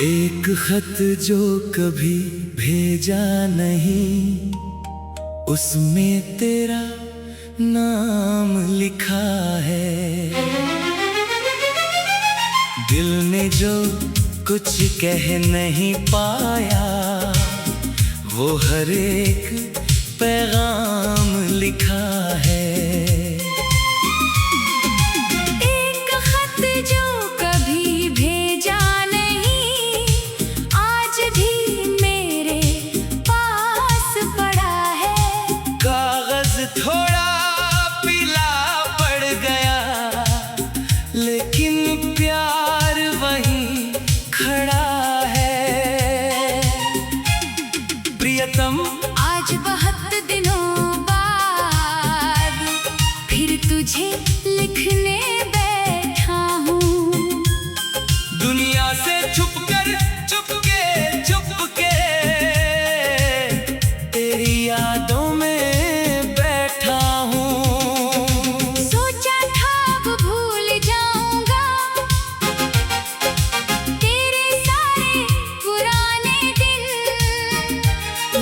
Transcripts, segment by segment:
एक खत जो कभी भेजा नहीं, उसमें तेरा नाम लिखा है। दिल ने जो कुछ कह नहीं पाया, वो हर एक पैगाम लिखा है। थोड़ा पीला पड़ गया, लेकिन प्यार वहीं खड़ा है। प्रियतम, आज बहुत दिनों बाद फिर तुझे लिखने बैठा हूँ। दुनिया से छुपकर चुपके तेरी यादों में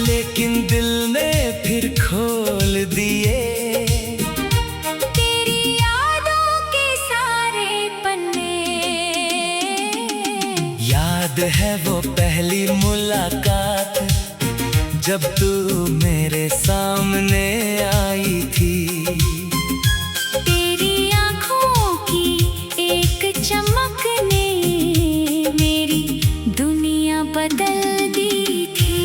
लेकिन दिल ने फिर खोल दिए तेरी यादों के सारे पन्ने। याद है वो पहली मुलाकात, जब तू मेरे सामने आई थी। तेरी आँखों की एक चमक ने मेरी दुनिया बदल दी थी।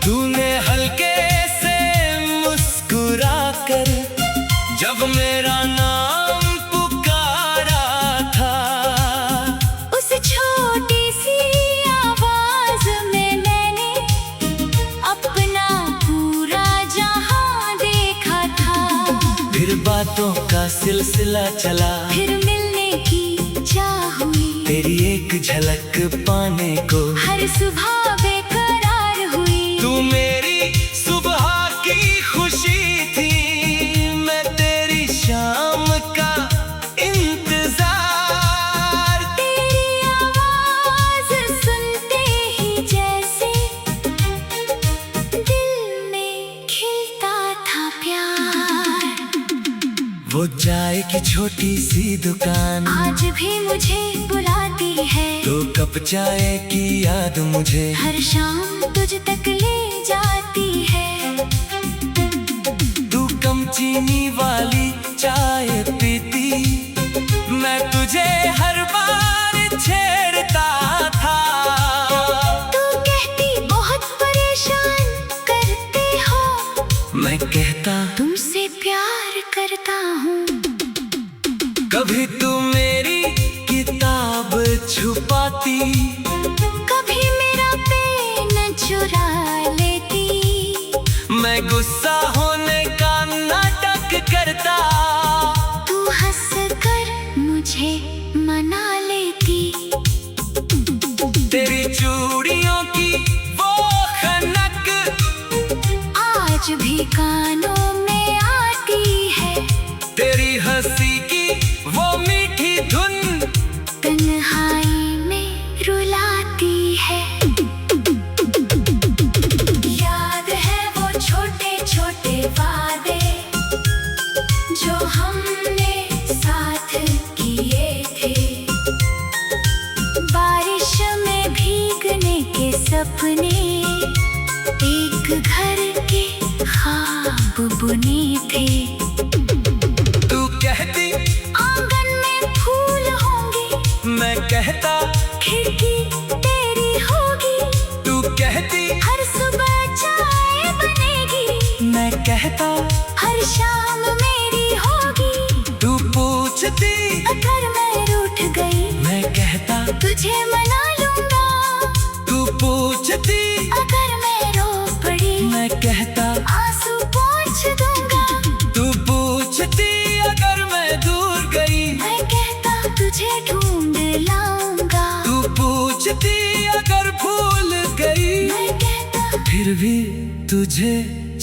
तूने हल्के से मुस्कुरा कर जब मेरा नाम पुकारा था, उस छोटी सी आवाज में मैंने अपना पूरा जहां देखा था। फिर बातों का सिलसिला चला, फिर मिलने की चाह हुई, तेरी एक झलक पाने को हर सुबह बेकरार हुई। तू मेरी सुबह की खुशी थी, मैं तेरी शाम का इंतजार। तेरी आवाज सुनते ही जैसे दिल में खिलता था प्यार। वो चाय की छोटी सी दुकान आज भी मुझे बुलाती है। तो कप चाय की याद मुझे हर शाम तुझ तक ले जाती है। तू कम चीनी वाली चाय पीती, मैं तुझे हर बार छेड़ता था। तू कहती बहुत परेशान करते हो, मैं कहता तुमसे प्यार करता हूँ। कभी तू मेरी किताब छुपाती, कभी मेरा पेन चुरा लेती। मैं गुस्सा होने का नाटक करता, तू हंस कर मुझे मना लेती। तेरी चूड़ियों की वो खनक आज भी कानों में आती है। तेरी हंसी की वो मीठी धुन तन्हाई में रुलाती है। याद है वो छोटे छोटे वादे जो हमने साथ किए थे। बारिश में भीगने के सपने, एक घर के ख्वाब बुने थे। तू कहती आंगन में फूल होंगे, मैं कहता खिड़की तेरी होगी। तू कहती हर सुबह चाय बनेगी, मैं कहता हर शाम मेरी होगी। तू पूछती अगर मैं रूठ गई, मैं कहता तुझे मना लूंगा। तू पूछती अगर मैं रो पड़ी, मैं कहता आंसू पोंछ दूंगा। तू पूछती अगर मैं दूर गई, मैं कहता तुझे ढूंढ लाऊंगा। तू पूछती अगर भूल गई, मैं कहता फिर भी तुझे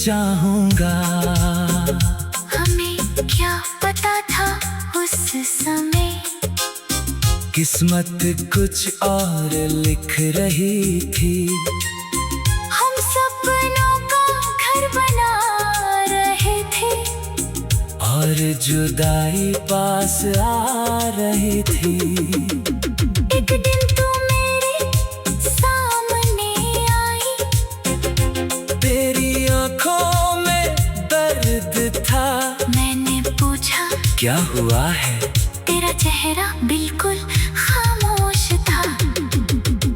चाहूंगा। हमें क्या पता था उस समय किस्मत कुछ और लिख रही थी। हम सपनों का घर बना रहे थे और जुदाई पास आ रही थी। एक दिन तू मेरे सामने आई, तेरी आंखों में दर्द था। मैंने पूछा क्या हुआ है? तेरा चेहरा बिल्कुल खामोश था।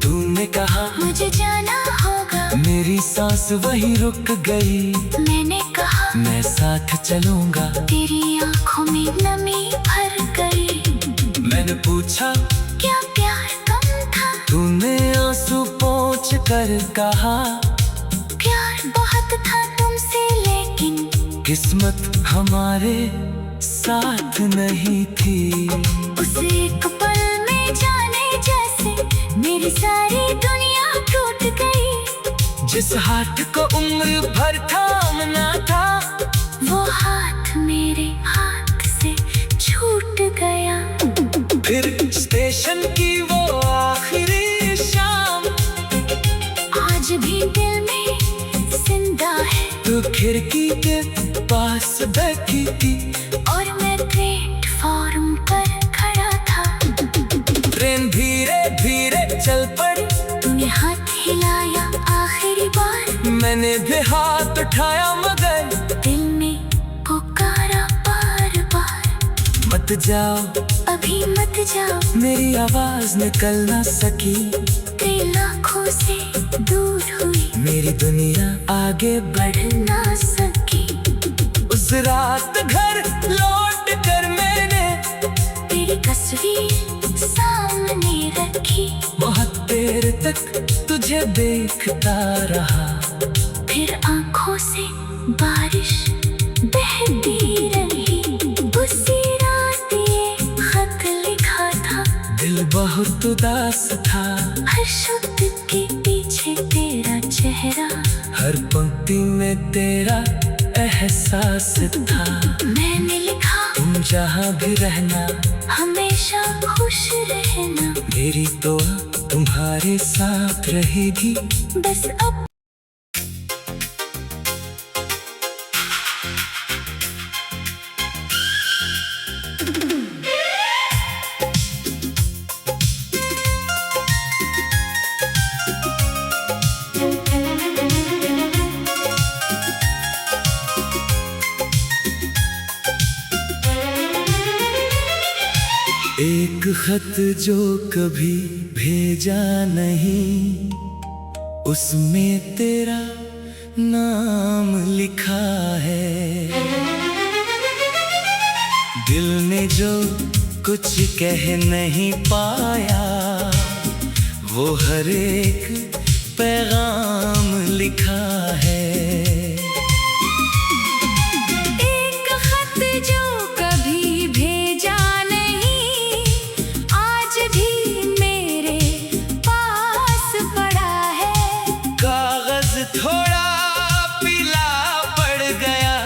तूने कहा मुझे जाना होगा। मेरी सांस वहीं रुक गई। मैंने कहा मैं साथ चलूंगा। तेरी आंखों में नमी भर गई। मैंने पूछा क्या प्यार कम था? तूने आंसू पोंछ कर कहा प्यार बहुत था तुमसे, लेकिन किस्मत हमारे साथ नहीं थी। उस एक पल में जाने जैसे मेरी सारी दुनिया टूट गई। जिस हाथ को उम्र भर थामना था, वो हाथ मेरे हाथ से छूट गया। फिर स्टेशन की वो आखिरी शाम आज भी दिल में जिंदा है। तू खिड़की के पास बैठी थी और मैं प्लेटफॉर्म पर खड़ा था। ट्रेन धीरे धीरे चल पड़ी। तूने हाथ हिलाया आखिरी बार। मैंने भी हाथ उठाया मगर दिल में पुकारा बार बार। मत जाओ अभी मत जाओ। मेरी आवाज निकल ना सकी। तेरी आँखों से दूर हुई, मेरी दुनिया आगे बढ़ ना सकी। उस रात घर लौट कर मैंने तेरी तस्वीर सामने रखी। बहुत देर तक तुझे देखता रहा। फिर आँखों से बारिश बहती रही। उसी रात ये खत लिखा था। दिल बहुत उदास था। हर शब्द के पीछे तेरा चेहरा। हर पंक्ति में तेरा एहसास था। मैंने लिखा तुम जहाँ भी रहना, हमेशा खुश रहना। मेरी दुआ तुम्हारे साथ रहेगी। बस अब एक खत जो कभी भेजा नहीं, उसमें तेरा नाम लिखा है। दिल ने जो कुछ कह नहीं पाया, वो हर एक पैगाम लिखा है। एक खत जो कभी भेजा नहीं, आज भी मेरे पास पड़ा है। कागज थोड़ा पीला पड़ गया,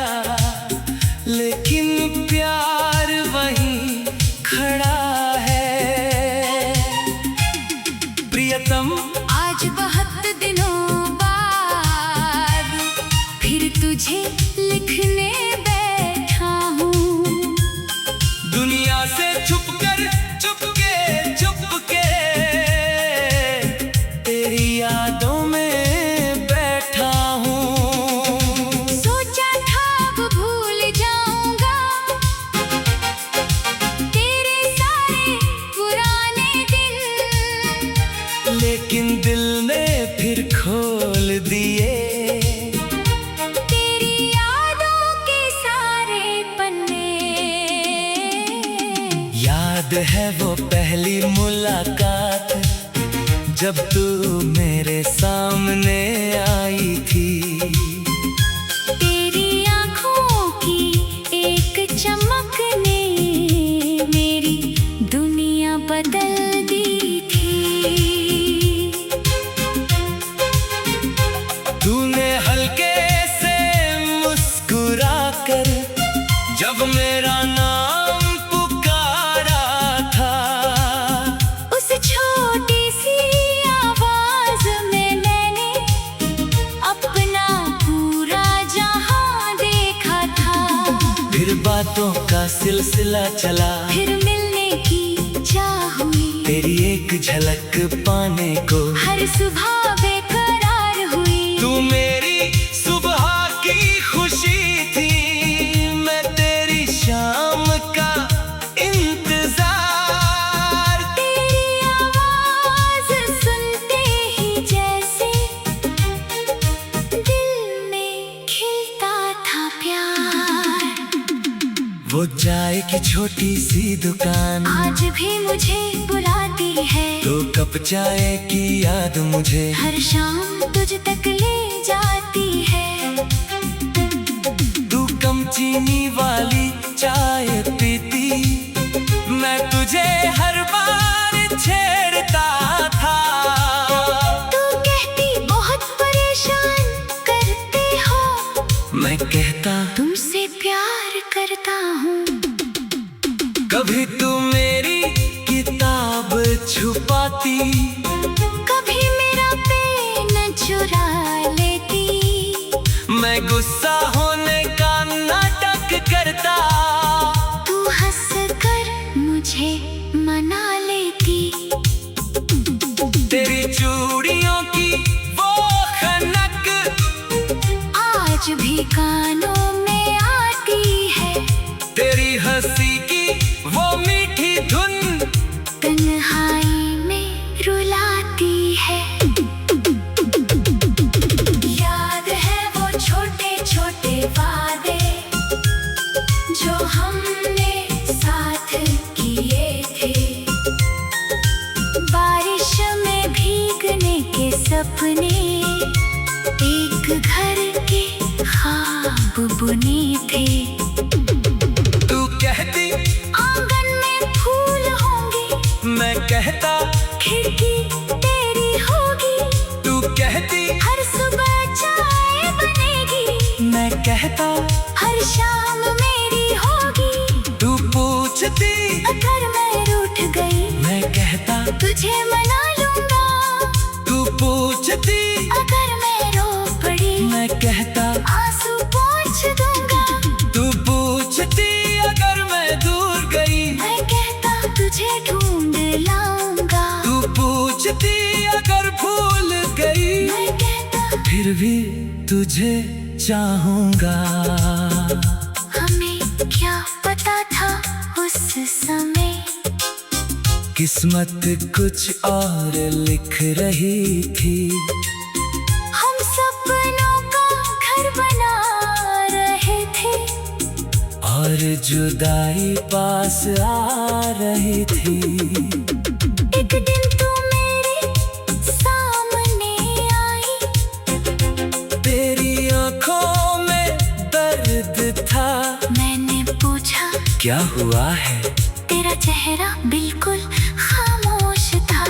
लेकिन प्यार वहीं खड़ा है। प्रियतम, आज बहुत दिनों बाद फिर तुझे लिखने बैठा हूँ। दुनिया से छुपकर चुपके तेरी यादों में बैठा हूँ। सोचा था अब भूल जाऊंगा तेरे सारे पुराने दिन, लेकिन दिल ने फिर खोल दिए तेरी यादों के सारे पन्ने। याद है वो पहली मुलाकात, जब तू मेरे सामने आई थी। तेरी आँखों की एक चमक ने मेरी दुनिया बदल दी थी। तूने हल्के से मुस्कुरा कर जब मेरा नाम पुकारा था, बातों का सिलसिला चला, फिर मिलने की चाह हुई। तेरी एक झलक पाने को हर सुबह बेकरार हुई। तू मेरी सुबह की खुशी थी, मैं तेरी शाम का इंतजार। तेरी आवाज सुनते ही जैसे दिल में खिलता था प्यार। वो चाय की छोटी सी दुकान आज भी मुझे बुलाती है। दो कप चाय की याद मुझे हर शाम तुझ तक ले जाती है। तू कम चीनी वाली चाय पीती, मैं तुझे हर बार छेड़ता था। तू कहती बहुत परेशान करते हो, मैं कहता तुमसे प्यार करता हूँ। कभी तू मेरी किताब छुपाती, कभी मेरा पेन चुरा लेती। मैं गुस्सा होने का नाटक करता, तू हंस कर मुझे मना लेती। तेरी चूड़ियों की वो खनक आज भी कानों में आती है। तेरी हंसी की वो मीठी धुन तन्हाई में रुलाती है। याद है वो छोटे छोटे वादे जो हमने साथ किए थे। बारिश में भीगने के सपने, एक घर के ख्वाब बुने थे। तू कहती आंगन में फूल होंगे, मैं कहता खिड़की तेरी होगी। तू कहती हर सुबह चाय बनेगी, मैं कहता हर शाम मेरी होगी। तू पूछती अगर मैं रूठ गई, मैं कहता तुझे मना लूंगा। तू पूछती अगर मैं रो पड़ी, मैं कहता आंसू पोंछ दूंगा। तू पूछती अगर मैं दूर गई, मैं कहता तुझे ढूंढ लाऊंगा। तू पूछती अगर भूल गई, मैं कहता फिर भी तुझे चाहूंगा। हमें क्या पता था उस समय, किस्मत कुछ और लिख रही थी। हम सपनों का घर बना रहे थे और जुदाई पास आ रही थी। एक दिन तू मेरे सामने आई, तेरी आंखों में दर्द था। मैंने पूछा क्या हुआ है, तेरा चेहरा बिल्कुल खामोश था।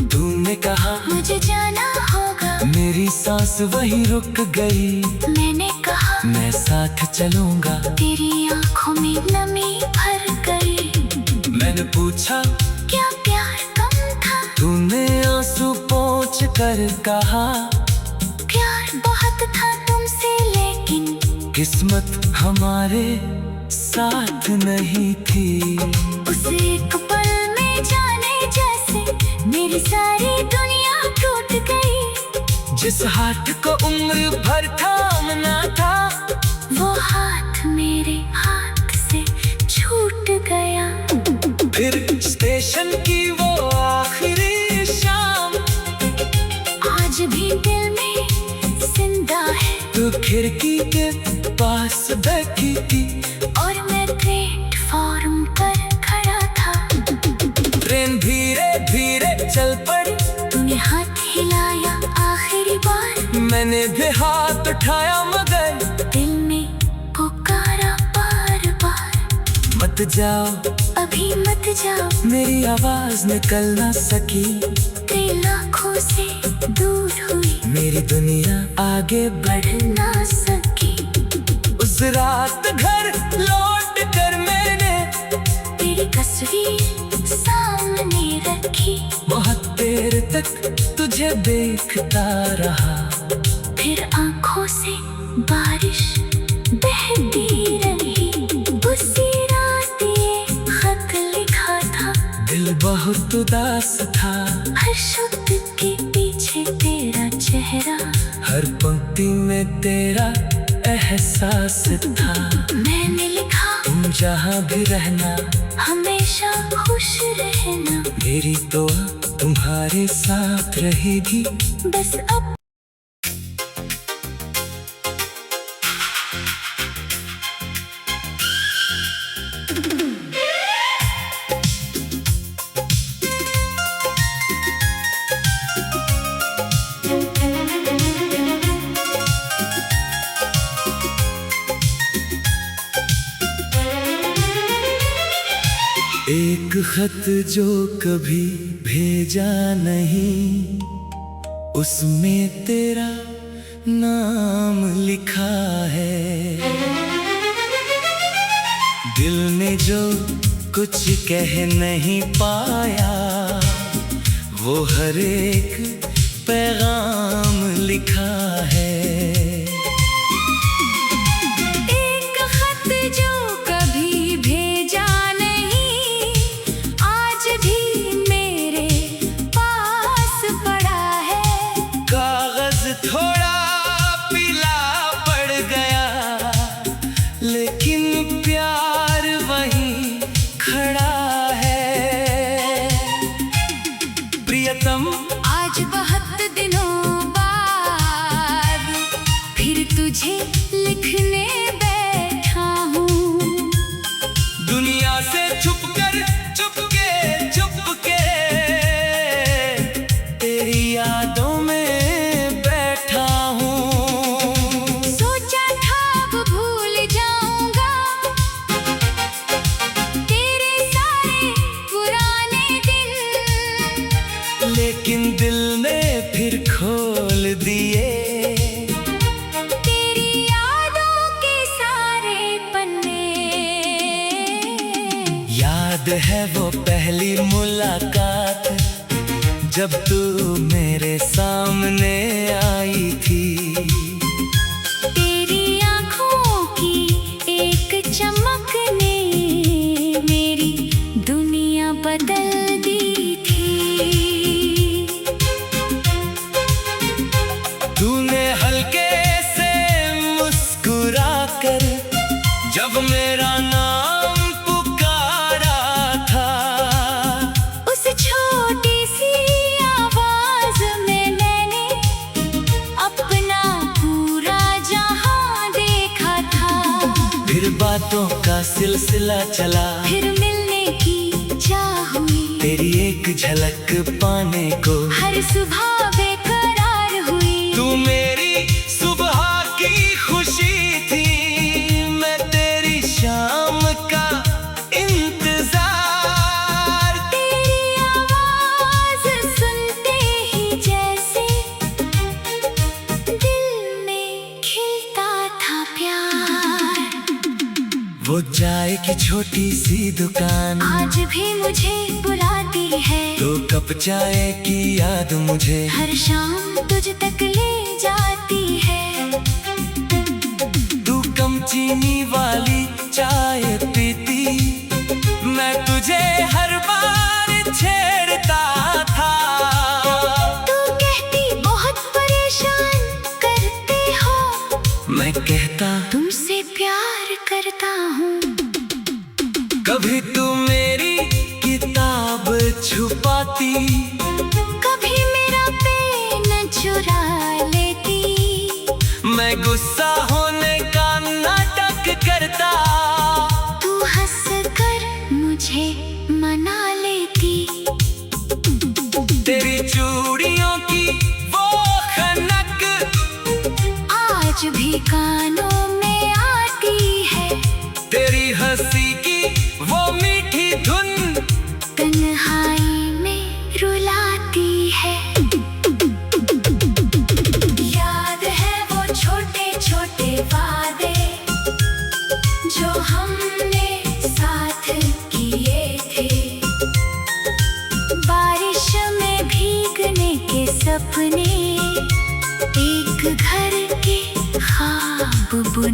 तूने कहा मुझे जाना होगा, मेरी सांस वहीं रुक गई। मैंने कहा मैं साथ चलूंगा, तेरी आंखों में नमी भर गई। मैंने पूछा क्या प्यार कम था, तूने आंसू पोंछ कर कहा प्यार बहुत था तुमसे लेकिन किस्मत हमारे साथ नहीं थी। उस एक पल में जाने जैसे मेरी सारी दुनिया टूट गई। जिस हाथ को उम्र भर थामना था, वो हाथ मेरे हाथ से छूट गया। फिर स्टेशन की वो आखिरी शाम आज भी दिल में जिंदा है। तू खिड़की के पास बैठी थी और मैं प्लेटफॉर्म पर खड़ा था। ट्रेन धीरे धीरे चल पड़ी, तूने हाथ हिलाया आखिरी बार। मैंने भी हाथ उठाया मगर दिल में पुकारा बार बार। मत जाओ अभी मत जाओ, मेरी आवाज निकल ना सकी। तेरी आँखों से दूर हुई, मेरी दुनिया आगे बढ़ ना सकी। उस रात घर लौट कर मैंने तेरी तस्वीर सामने रखी। बहुत देर तक तुझे देखता रहा। फिर आँखों से बारिश बहती रही। बहुत उदास था। हर शब्द के पीछे तेरा चेहरा, हर पंक्ति में तेरा एहसास था। मैंने लिखा तुम जहाँ भी रहना, हमेशा खुश रहना। मेरी दुआ तुम्हारे साथ रहेगी। बस अब एक खत जो कभी भेजा नहीं, उसमें तेरा नाम लिखा है। दिल ने जो कुछ कह नहीं पाया, वो हर एक पैगाम लिखा है। एक खत जो कभी भेजा नहीं, आज भी मेरे पास पड़ा है। कागज थोड़ा पीला पड़ गया, लेकिन प्यार वहीं खड़ा है। प्रियतम, आज बहुत दिनों बाद फिर तुझे लिखने बैठा हूँ। दुनिया से छुपकर चुपके तेरी यादों में बैठा हूँ। सोचा था अब भूल जाऊंगा तेरे सारे पुराने दिन, लेकिन दिल ने फिर खोल दिए तेरी यादों के सारे पन्ने। याद है वो पहली मुलाकात, जब तू मेरे सामने आई थी। तेरी आँखों की एक चमक ने मेरी दुनिया बदल दी थी। तूने हल्के से मुस्कुरा कर जब मेरा नाम पुकारा था, उस छोटी सी आवाज में मैंने अपना पूरा जहां देखा था। फिर बातों का सिलसिला चला, फिर मिलने की चाह हुई, तेरी एक झलक पाने को हर सुबह बेकरार हुई। तू मेरी सुबह की खुशी थी, मैं तेरी शाम का इंतजार। तेरी आवाज सुनते ही जैसे दिल में खिलता था प्यार। वो चाय की छोटी सी दुकान आज भी मुझे बुलाती है, दो कप चाय की याद मुझे हर शाम तुझ तक ले जाती है। तू कम चीनी वाली चाय पीती, मैं तुझे हर बार छेड़ता था। तू कहती बहुत परेशान करते हो, मैं कहता तुमसे प्यार करता हूँ। कभी तू मेरी किताब छुपाती, कभी मेरा पेन चुरा लेती, मैं गुस्सा होने का नाटक करता। तू हंस कर मुझे मना लेती। तेरी चूड़ियों की वो खनक आज भी कानों में आती है, तेरी हंसी की वो मीठी धुन तन्हाई में रुलाती है। याद है वो छोटे छोटे वादे जो हमने साथ किए थे, बारिश में भीगने के सपने, एक घर के ख्वाब बुने।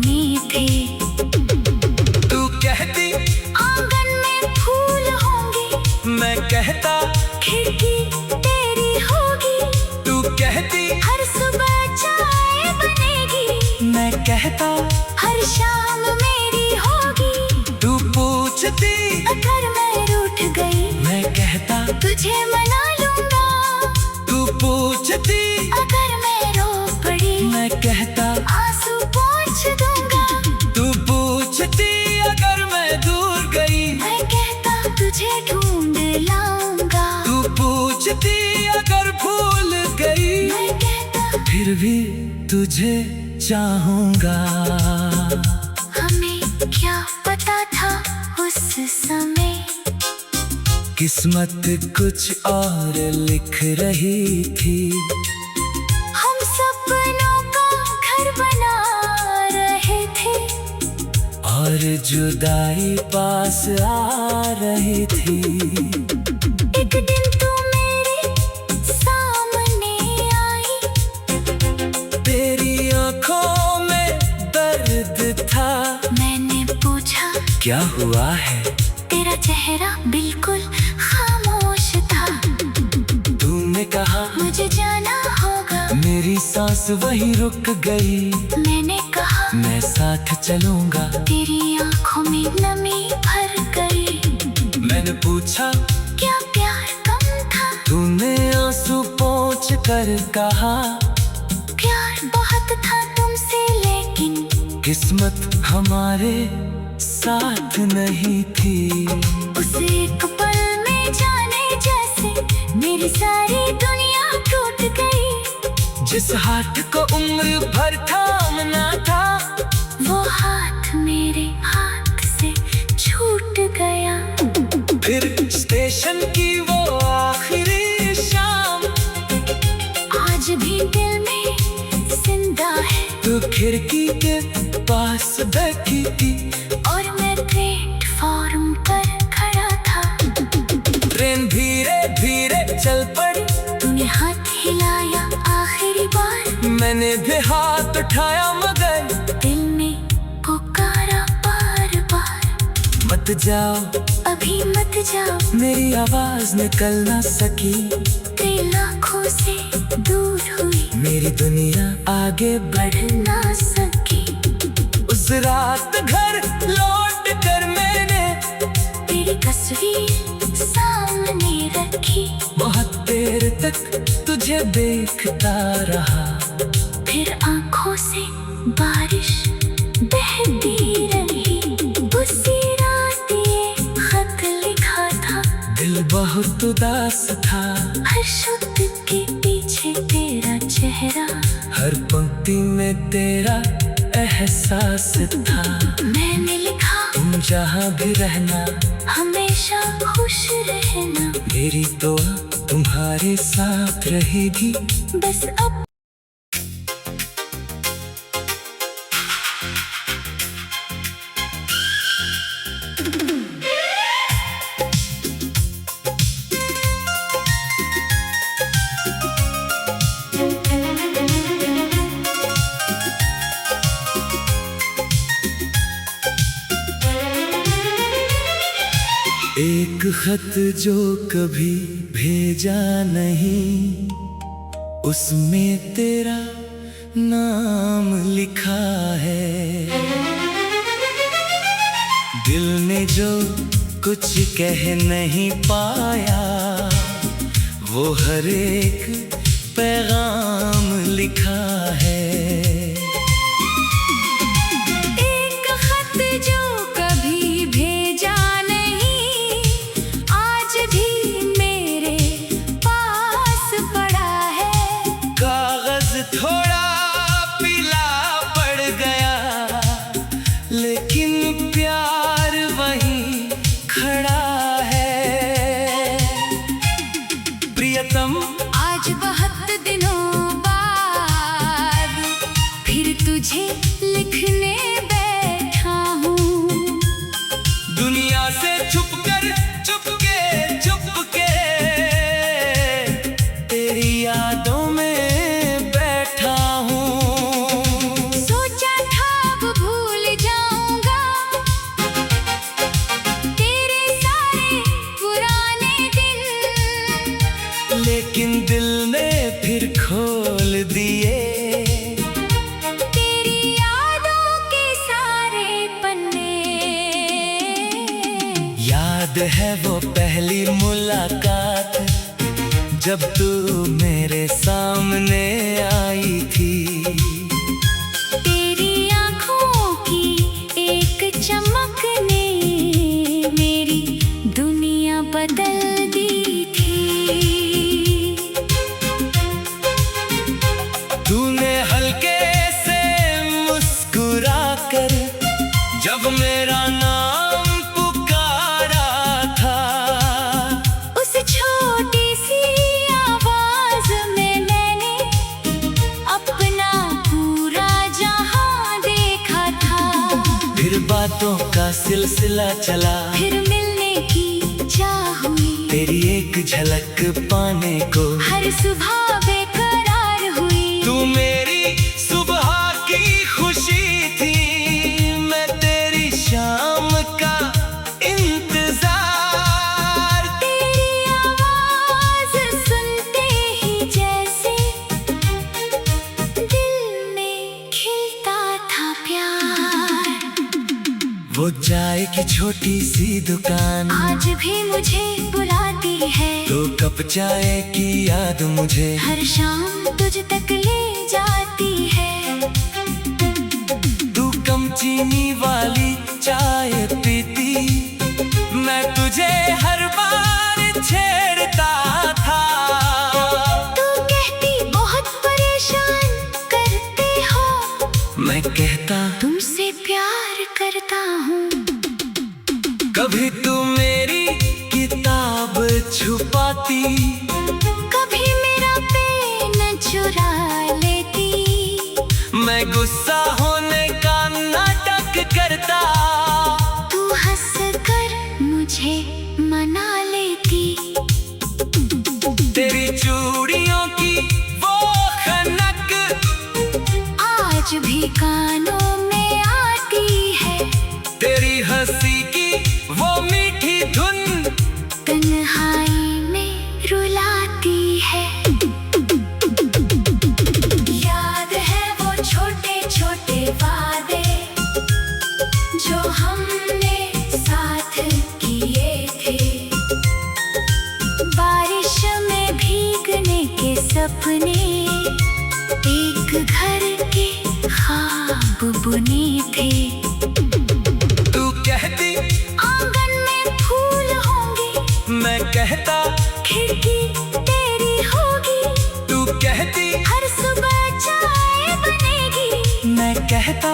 कहता हर शाम मेरी होगी। तू पूछती अगर मैं रूठ गई, मैं कहता तुझे मना लूंगा। तू पूछती अगर मैं रो पड़ी, मैं कहता आंसू पोंछ दूंगा। तू पूछती अगर मैं दूर गई, मैं कहता तुझे ढूंढ लाऊंगा। तू पूछती अगर भूल गई, मैं कहता फिर भी तुझे चाहूंगा। हमें क्या पता था उस समय, किस्मत कुछ और लिख रही थी। हम सपनों का घर बना रहे थे और जुदाई पास आ रही थी। एक दिन तू मेरे सामने आई, तेरी आंखों में दर्द था। मैंने पूछा क्या हुआ है, तेरा चेहरा बिल्कुल खामोश था। तूने कहा मुझे जाना होगा, मेरी सांस वहीं रुक गई। मैंने कहा मैं साथ चलूंगा, तेरी आंखों में नमी भर गई। मैंने पूछा क्या प्यार कम था, तूने आंसू पोंछ कर कहा प्यार बहुत था तुमसे, लेकिन किस्मत हमारे साथ नहीं थी। उस एक पल में जाने जैसे मेरी सारी दुनिया टूट गई। जिस हाथ को उम्र भर थामना था, वो हाथ मेरे हाथ से छूट गया। फिर स्टेशन की वो आखिरी शाम आज भी दिल में जिंदा है, तू खिड़की के पास बैठी थी और मैं प्लेटफॉर्म पर खड़ा था। ट्रेन धीरे धीरे चल पड़ी, तूने हाथ हिलाया आखिरी बार, मैंने भी हाथ उठाया मगर दिल ने पुकारा बार बार। मत जाओ अभी मत जाओ, मेरी आवाज निकल ना सकी। तेरी आँखों से दूर हुई, मेरी दुनिया आगे बढ़ बढ़ ना सकी। उस रात घर लौट कर मैंने तेरी तस्वीर सामने रखी, बहुत देर तक तुझे देखता रहा। फिर आँखों से बारिश बहती रही। उसी रात ये खत लिखा था, दिल बहुत उदास था। हर शब्द के पीछे तेरा चेहरा, हर पंक्ति में तेरा एहसास था। मैंने लिखा तुम जहाँ भी रहना, हमेशा खुश रहना। मेरी दुआ तुम्हारे साथ रहेगी। बस अब एक खत जो कभी भेजा नहीं, उसमें तेरा नाम लिखा है। दिल ने जो कुछ कह नहीं पाया, वो हर एक पैगाम लिखा है। एक खत जो कभी भेजा नहीं, आज भी मेरे पास पड़ा है। कागज थोड़ा पीला पड़ गया, लेकिन प्यार वहीं खड़ा है। प्रियतम आज बहुत दिनों बाद फिर तुझे लिखने बैठा हूँ। दुनिया से छुपकर चुपके तेरी यादों में बैठा हूँ। सोचा था अब भूल जाऊंगा तेरे सारे पुराने दिन, लेकिन दिल ने फिर खोल दिए। तेरी याद है वो पहली मुलाकात जब तू मेरे सामने आई थी। तेरी आँखों की एक चमक ने मेरी दुनिया बदल दी थी। तूने हल्के से मुस्कुरा कर जब मेरा नाम पुकारा था, उस छोटी सी आवाज में मैंने अपना पूरा जहां देखा था। फिर बातों का सिलसिला चला, फिर मिलने की चाह हुई, तेरी एक झलक पाने को हर सुबह बेकरार हुई। तू मेरी सुबह की खुशी थी, मैं तेरी शाम का इंतजार। तेरी आवाज सुनते ही जैसे दिल में खिलता था प्यार। वो चाय की छोटी सी दुकान आज भी मुझे बुलाती है, तो कप चाय की याद मुझे हर शाम तुझ तक ले जाती है। तू कम चीनी वाली चाय पीती, मैं तुझे हर बार छेड़ता था। तू कहती बहुत परेशान करते हो, मैं कहता तुमसे प्यार करता हूँ। कभी तू मेरी किताब छुपाती, कभी मेरा पेन चुरा लेती, मैं गुस्सा होने का नाटक करता। तू हंस कर मुझे मना लेती। तेरी चूड़ियों की वो खनक आज भी कानों में आती है, तेरी हंसी की वो मीठी धुन तन्हाई में रुलाती है। याद है वो छोटे छोटे वादे जो हमने साथ किए थे, बारिश में भीगने के सपने, एक घर के ख्वाब बुने थे। तू कहती आंगन में फूल होंगे, मैं कहता खिड़की तेरी होगी, तू कहती हर सुबह चाय बनेगी, मैं कहता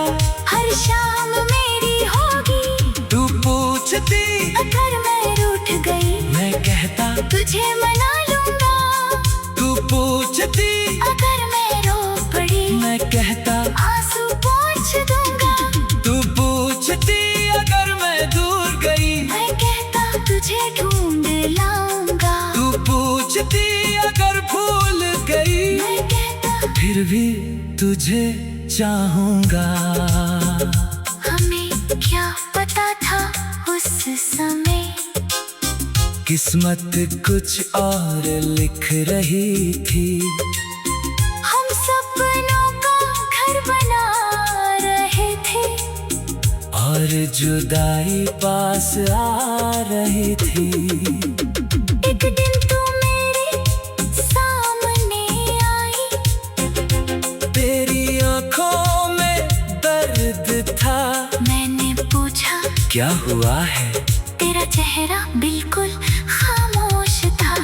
हर शाम मेरी होगी। तू पूछती अगर मैं रूठ गई, मैं कहता तुझे मना लूंगा। तू पूछती अगर मैं रो पड़ी, मैं कहता आंसू पोंछ दूंगा। तू पूछती अगर मैं दूर गई, मैं कहता तुझे ढूंढ लाऊंगा। तू पूछती अगर भूल गई, मैं कहता फिर भी तुझे चाहूंगा। हमें क्या पता था उस समय, किस्मत कुछ और लिख रही थी। हम सपनों का घर बना रहे थे, और जुदाई पास आ रही थी। एक दिन तू मेरे सामने आई, तेरी आंखों में दर्द था, मैंने पूछा क्या हुआ है? तेरा चेहरा बिल्कुल खामोश था।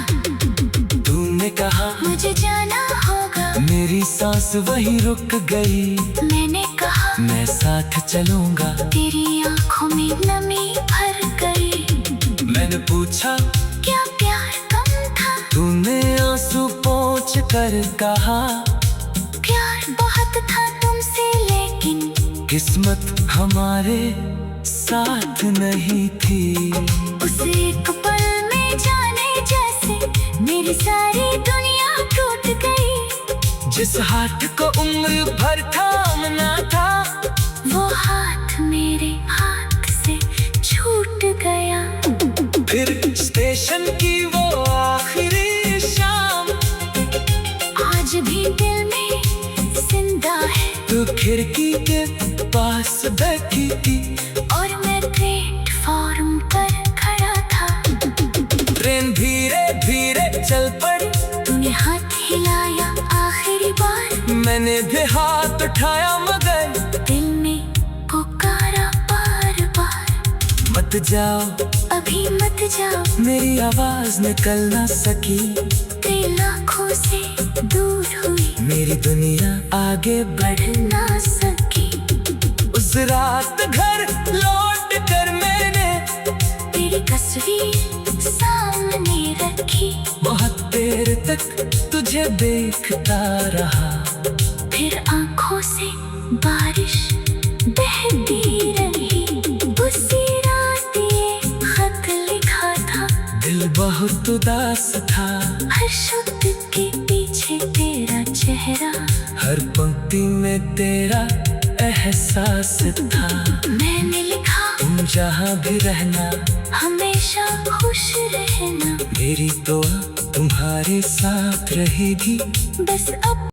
तूने कहा मुझे जाना होगा, मेरी सांस वहीं रुक गई। मैंने कहा मैं साथ चलूंगा, तेरी आंखों में नमी भर गई। मैंने पूछा क्या प्यार कम था? तूने आंसू पोंछ कर कहा प्यार बहुत था तुमसे, लेकिन किस्मत हमारे साथ नहीं थी। उस एक पल में जाने जैसे मेरी सारी दुनिया टूट गई। जिस हाथ को उम्र भर थामना था, वो हाथ मेरे हाथ से छूट गया। फिर स्टेशन की वो आखिरी शाम आज भी दिल में जिंदा है। तू खिड़की के पास बैठी थी, और मैं प्लेटफॉर्म पर खड़ा था। मैंने भी हाथ उठाया मगर दिल ने पुकारा बार बार। मत जाओ अभी मत जाओ, मेरी आवाज निकल ना सकी। दिल आँखों से दूर हुई, मेरी दुनिया आगे बढ़ ना सकी। उस रात घर लौट कर मैंने तेरी तस्वीर सामने रखी। बहुत देर तक तुझे देखता रहा। फिर आँखों से बारिश बहती रही। उसी रात ये खत लिखा था, दिल बहुत उदास था। हर शब्द के पीछे तेरा चेहरा, हर पंक्ति में तेरा एहसास था। मैंने लिखा तुम जहाँ भी रहना, हमेशा खुश रहना। मेरी दुआ तुम्हारे साथ रहेगी। बस अब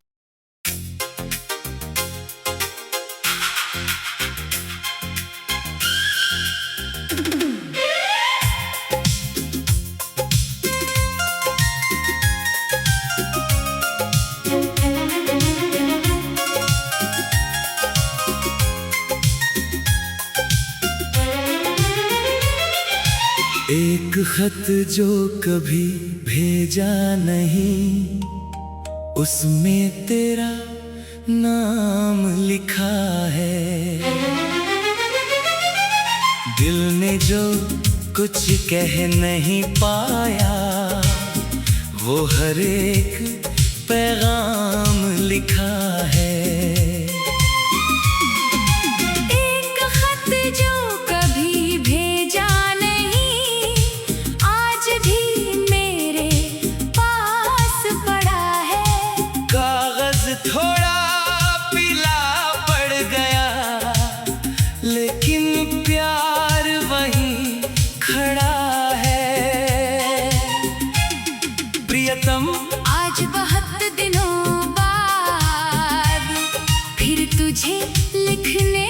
एक खत जो कभी भेजा नहीं, उसमें तेरा नाम लिखा है। दिल ने जो कुछ कह नहीं पाया, वो हर एक पैगाम लिखा है। एक खत जो कभी भेजा नहीं, आज भी मेरे पास पड़ा है। कागज थोड़ा पीला पड़ गया, लेकिन प्यार वहीं खड़ा है। प्रियतम, आज बहुत दिनों बाद फिर तुझे लिखने